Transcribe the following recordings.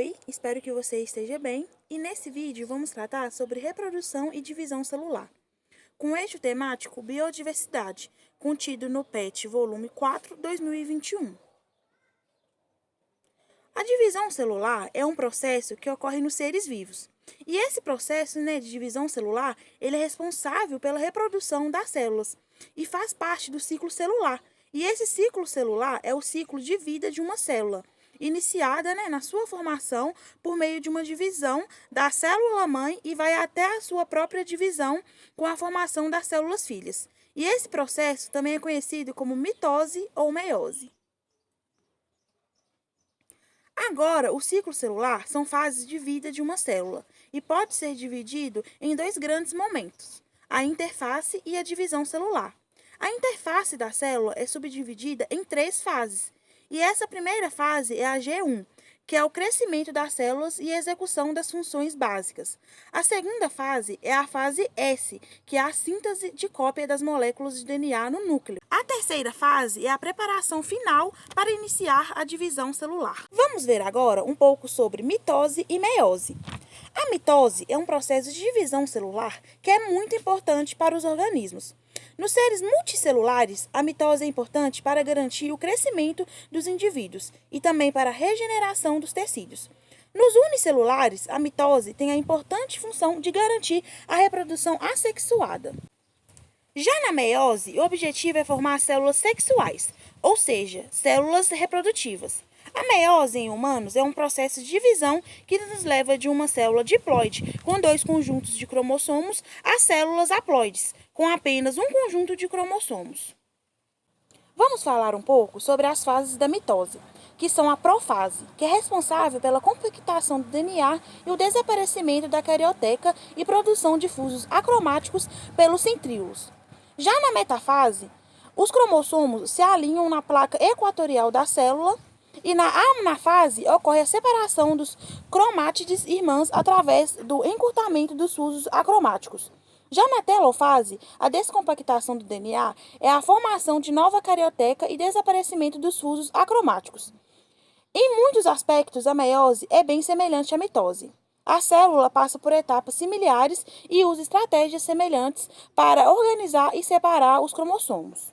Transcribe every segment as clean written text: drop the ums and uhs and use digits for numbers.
Oi, espero que você esteja bem e nesse vídeo vamos tratar sobre reprodução e divisão celular, com o eixo temático Biodiversidade, contido no PET volume 4, 2021. A divisão celular é um processo que ocorre nos seres vivos. E esse processo de divisão celular, ele é responsável pela reprodução das células e faz parte do ciclo celular. E esse ciclo celular é o ciclo de vida de uma célula, iniciada na sua formação por meio de uma divisão da célula-mãe e vai até a sua própria divisão com a formação das células filhas. E esse processo também é conhecido como mitose ou meiose. Agora, o ciclo celular são fases de vida de uma célula e pode ser dividido em dois grandes momentos, a interface e a divisão celular. A interface da célula é subdividida em três fases, e essa primeira fase é a G1, que é o crescimento das células e a execução das funções básicas. A segunda fase é a fase S, que é a síntese de cópia das moléculas de DNA no núcleo. A terceira fase é a preparação final para iniciar a divisão celular. Vamos ver agora um pouco sobre mitose e meiose. A mitose é um processo de divisão celular que é muito importante para os organismos. Nos seres multicelulares, a mitose é importante para garantir o crescimento dos indivíduos e também para a regeneração dos tecidos. Nos unicelulares, a mitose tem a importante função de garantir a reprodução assexuada. Já na meiose, o objetivo é formar células sexuais, ou seja, células reprodutivas. A meiose em humanos é um processo de divisão que nos leva de uma célula diploide com dois conjuntos de cromossomos a células haploides, com apenas um conjunto de cromossomos. Vamos falar um pouco sobre as fases da mitose, que são a profase, que é responsável pela compactação do DNA e o desaparecimento da carioteca e produção de fusos acromáticos pelos centríolos. Já na metafase, os cromossomos se alinham na placa equatorial da célula e na anafase ocorre a separação dos cromátides irmãs através do encurtamento dos fusos acromáticos. Já na telofase, a descompactação do DNA é a formação de nova carioteca e desaparecimento dos fusos acromáticos. Em muitos aspectos, a meiose é bem semelhante à mitose. A célula passa por etapas similares e usa estratégias semelhantes para organizar e separar os cromossomos.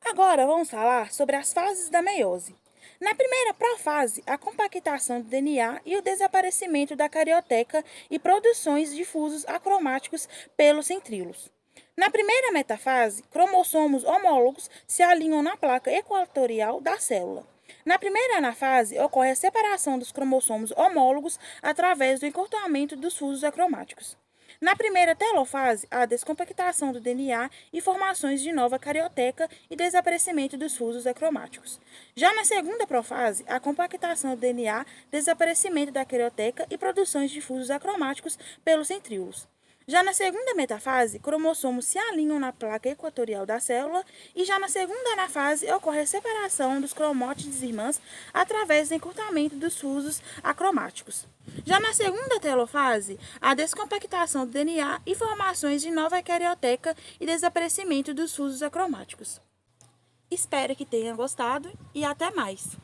Agora vamos falar sobre as fases da meiose. Na primeira profase, a compactação do DNA e o desaparecimento da carioteca e produções de fusos acromáticos pelos centríolos. Na primeira metafase, cromossomos homólogos se alinham na placa equatorial da célula. Na primeira anafase, ocorre a separação dos cromossomos homólogos através do encurtamento dos fusos acromáticos. Na primeira telofase, há a descompactação do DNA e formações de nova carioteca e desaparecimento dos fusos acromáticos. Já na segunda profase, a compactação do DNA, desaparecimento da carioteca e produções de fusos acromáticos pelos centríolos. Já na segunda metafase, cromossomos se alinham na placa equatorial da célula e já na segunda anafase ocorre a separação dos cromótides irmãs através do encurtamento dos fusos acromáticos. Já na segunda telofase, a descompactação do DNA e formações de nova carioteca e desaparecimento dos fusos acromáticos. Espero que tenha gostado e até mais!